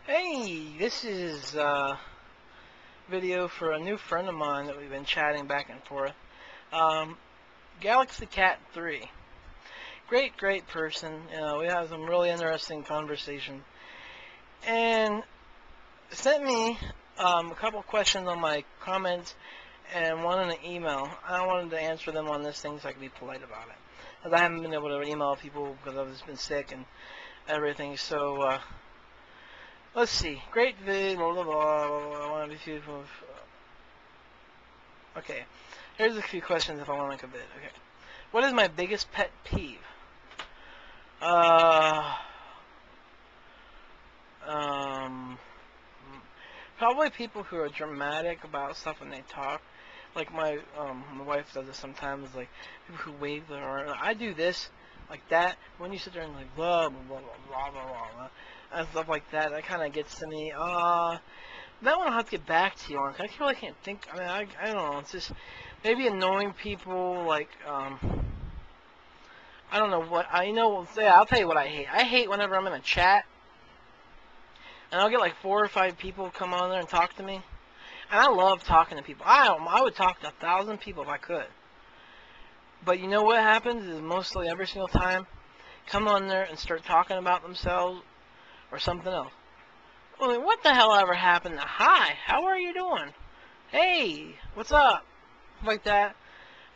Hey, this is a video for a new friend of mine that we've been chatting back and forth. Um, Galaxy Cat 3. Great person. We have some really interesting conversation. And sent me a couple questions on my comments and one in an email. I wanted to answer them on this thing so I could be polite about it. Because I haven't been able to email people because I've just been sick and everything. So, let's see. Great video. Blah, blah, blah. I want to be few. Okay, here's a few questions if I want to make a bid. Okay, what is my biggest pet peeve? Uh, um, Probably people who are dramatic about stuff when they talk. Like my wife does it sometimes. Like people who wave their arm. I do this, like that. When you sit there and like blah blah blah blah blah blah blah and stuff like that, that kind of gets to me. That one I'll have to get back to you on. 'Cause I really can't think. I mean, I don't know. It's just maybe annoying people. Like I don't know what I know. Yeah, I'll tell you what I hate. I hate whenever I'm in a chat and I'll get like 4 or 5 people come on there and talk to me. And I love talking to people. I would talk to 1,000 people if I could. But you know what happens is mostly every single time, come on there and start talking about themselves or something else. Well, what the hell ever happened to hi? How are you doing? Hey, what's up? Like that.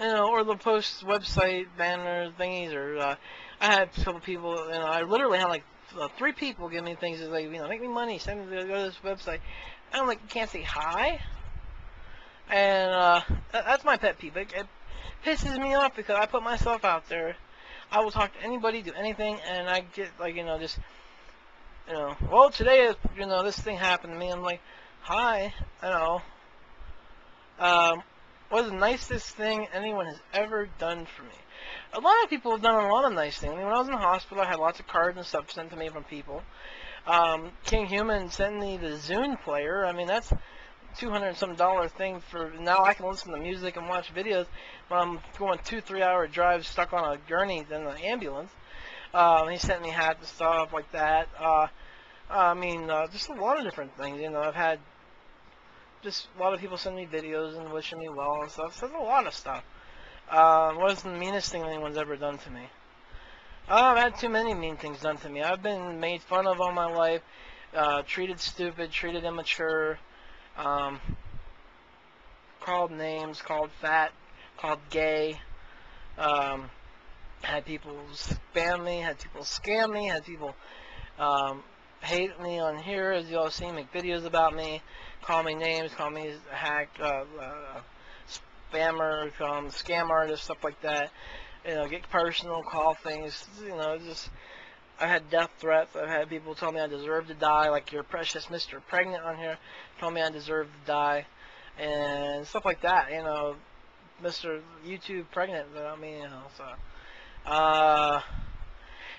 Or they'll post website banner thingies, or I had a couple people, I literally had like 3 people give me things like, make me money, send me to go to this website. I'm like, you can't say hi? And that's my pet peeve. It pisses me off because I put myself out there. I will talk to anybody, do anything, and I get like, just, well, today is, this thing happened to me. I'm like, hi, um, what is the nicest thing anyone has ever done for me? A lot of people have done a lot of nice things. I mean, when I was in the hospital, I had lots of cards and stuff sent to me from people. King Human sent me the Zune player. I mean, that's $200 and some thing for now. I can listen to music and watch videos when I'm going 2-3 hour drives stuck on a gurney in the ambulance. He sent me hats and stuff like that. Just a lot of different things. I've had just a lot of people send me videos and wishing me well and stuff. So there's a lot of stuff. What is the meanest thing anyone's ever done to me? I've had too many mean things done to me. I've been made fun of all my life, treated stupid, treated immature, called names, called fat, called gay. Had people spam me, had people scam me, had people hate me on here, as you all see, make videos about me, call me names, call me hack, spammer, scam artist, stuff like that. Get personal, call things. Just I've had death threats. I've had people tell me I deserve to die, like your precious Mr. Pregnant on here, told me I deserve to die, and stuff like that. Mr. YouTube Pregnant. So.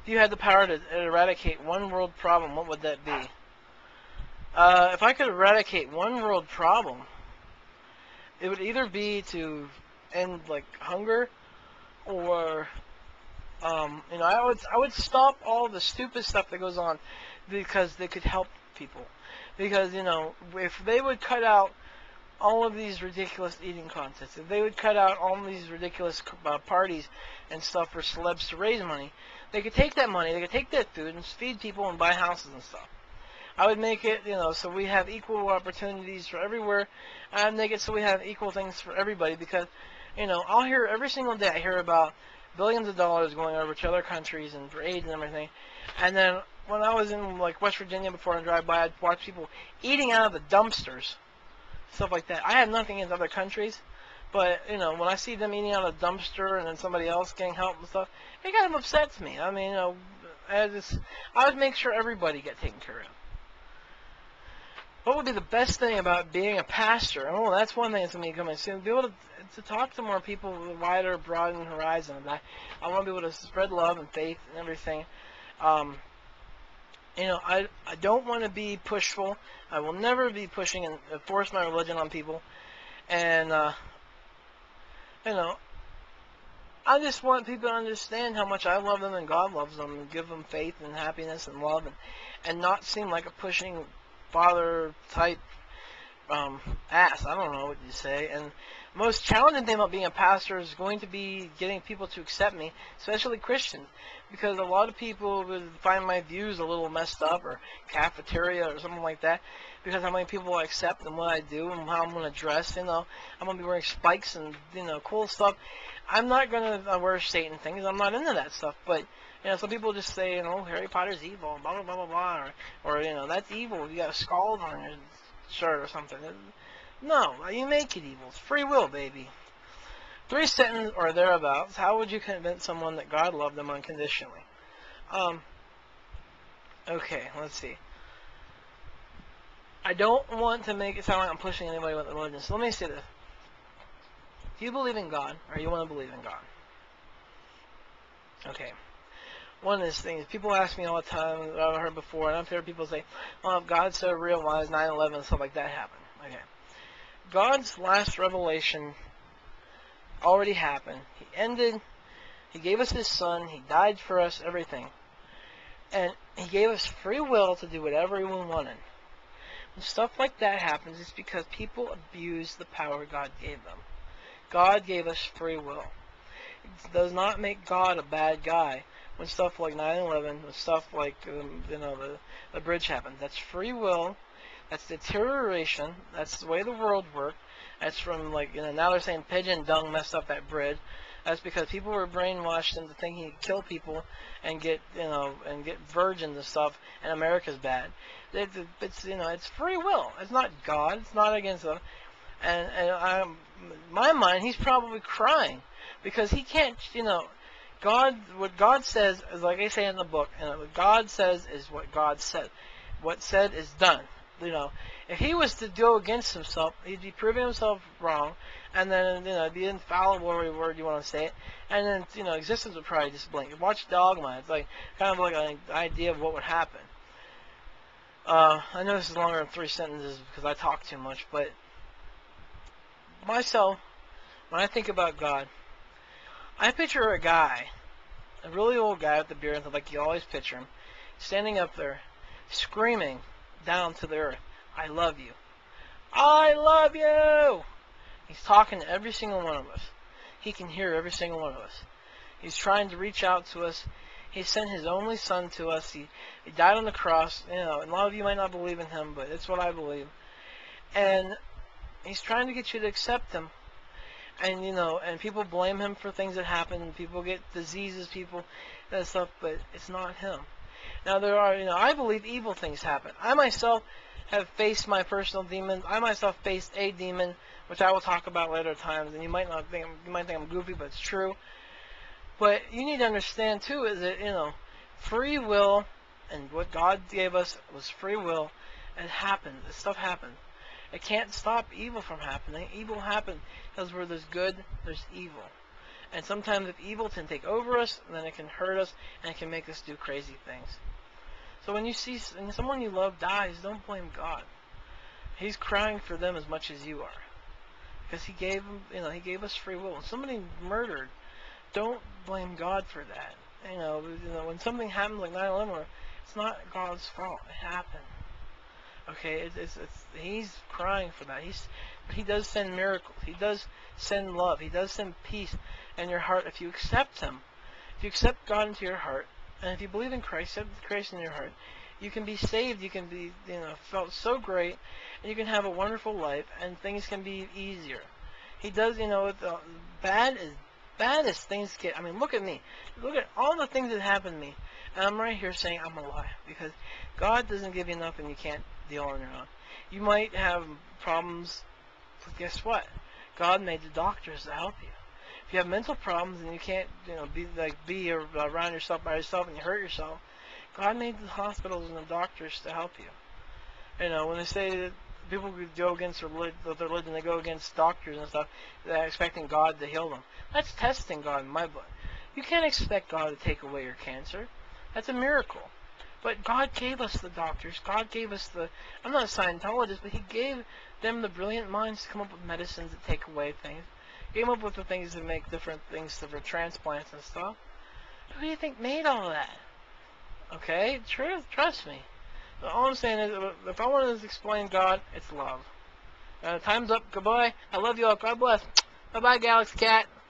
If you had the power to eradicate one world problem, what would that be? If I could eradicate one world problem, it would either be to end like hunger, or I would stop all the stupid stuff that goes on because they could help people. Because if they would cut out all of these ridiculous eating contests, if they would cut out all of these ridiculous parties and stuff for celebs to raise money, they could take that money, they could take that food and feed people and buy houses and stuff. I would make it, so we have equal opportunities for everywhere. I'd make it so we have equal things for everybody because, I'll hear every single day, I hear about billions of dollars going over to other countries and for aid and everything. And then when I was in like West Virginia before I drive by, I'd watch people eating out of the dumpsters, stuff like that. I have nothing against other countries, but when I see them eating out of a dumpster and then somebody else getting help and stuff, it kind of upsets me. I would make sure everybody get taken care of. What would be the best thing about being a pastor? Oh, that's one thing that's going to be coming soon. Be able to talk to more people with a wider, broadened horizon. I want to be able to spread love and faith and everything. I don't want to be pushful. I will never be pushing and force my religion on people. And, I just want people to understand how much I love them and God loves them, and give them faith and happiness and love, and not seem like a pushing father type ass. I don't know what you say. And most challenging thing about being a pastor is going to be getting people to accept me, especially Christians, because a lot of people would find my views a little messed up, or cafeteria or something like that, because how many people I accept and what I do and how I'm going to dress. I'm going to be wearing spikes and cool stuff. I'm not going to wear Satan things. I'm not into that stuff. But some people just say, Harry Potter's evil, blah blah blah blah blah, or that's evil. You got a skull on your shirt or something. No, you make it evil. It's free will, baby. 3 sentences or thereabouts. How would you convince someone that God loved them unconditionally? Okay, let's see. I don't want to make it sound like I'm pushing anybody with religion, so let me say this. Do you believe in God, or you want to believe in God? Okay. One of these things, people ask me all the time, I've heard before, and I've heard people say, well, if God's so real, why is 9/11 and stuff like that happen? Okay. God's last revelation already happened. He ended. He gave us His Son. He died for us, everything. And He gave us free will to do whatever we wanted. When stuff like that happens, it's because people abuse the power God gave them. God gave us free will. It does not make God a bad guy when stuff like 9/11, when stuff like the bridge happened. That's free will. That's deterioration. That's the way the world worked. That's from now they're saying pigeon dung messed up that bridge. That's because people were brainwashed into thinking you could kill people and get virgins and stuff, and America's bad. It's free will. It's not God. It's not against them. And in my mind, He's probably crying because He can't. God. What God says is like I say in the book. What God says is what God said. What said is done. If He was to go against Himself, He'd be proving Himself wrong, and then it'd be infallible, whatever word you want to say it, and then existence would probably just blink. Watch Dogma. It's like kind of like an idea of what would happen. I know this is longer than 3 sentences because I talk too much, but myself, when I think about God, I picture a guy, a really old guy with the beard, like you always picture him, standing up there, screaming down to the earth, I love you. I love you! He's talking to every single one of us. He can hear every single one of us. He's trying to reach out to us. He sent His only Son to us. He died on the cross. And a lot of you might not believe in Him, but it's what I believe. And He's trying to get you to accept Him. And and people blame Him for things that happen. People get diseases, that stuff, but it's not Him. Now there are, I believe evil things happen. I myself have faced my personal demons. I myself faced a demon, which I will talk about later times. And you might think I'm goofy, but it's true. But you need to understand too is that free will, and what God gave us was free will. It happened. This stuff happened. It can't stop evil from happening. Evil happens because where there's good, there's evil. And sometimes if evil can take over us, then it can hurt us and it can make us do crazy things. So when you see someone you love dies, don't blame God. He's crying for them as much as you are, because He gave them, He gave us free will. When somebody murdered, don't blame God for that. When something happens like 9/11, it's not God's fault. It happened. Okay, He's crying for that. But He does send miracles. He does send love. He does send peace in your heart if you accept Him. If you accept God into your heart, and if you believe in Christ, accept Christ in your heart, you can be saved. You can be, felt so great, and you can have a wonderful life, and things can be easier. He does, the baddest things get. I mean, look at me. Look at all the things that happened to me, and I'm right here saying I'm alive because God doesn't give you enough, and you can't deal on your own. You might have problems, but guess what? God made the doctors to help you. If you have mental problems and you can't, be around yourself by yourself and you hurt yourself, God made the hospitals and the doctors to help you. When they say that people go against their religion, they go against doctors and stuff, they're expecting God to heal them. That's testing God in my book. You can't expect God to take away your cancer. That's a miracle. But God gave us the doctors. God gave us I'm not a Scientologist, but He gave them the brilliant minds to come up with medicines that take away things. came up with the things to make different things for transplants and stuff. Who do you think made all that? Okay, trust me. But all I'm saying is, if I want to explain God, it's love. Time's up. Goodbye. I love you all. God bless. Bye-bye, Galaxy Cat.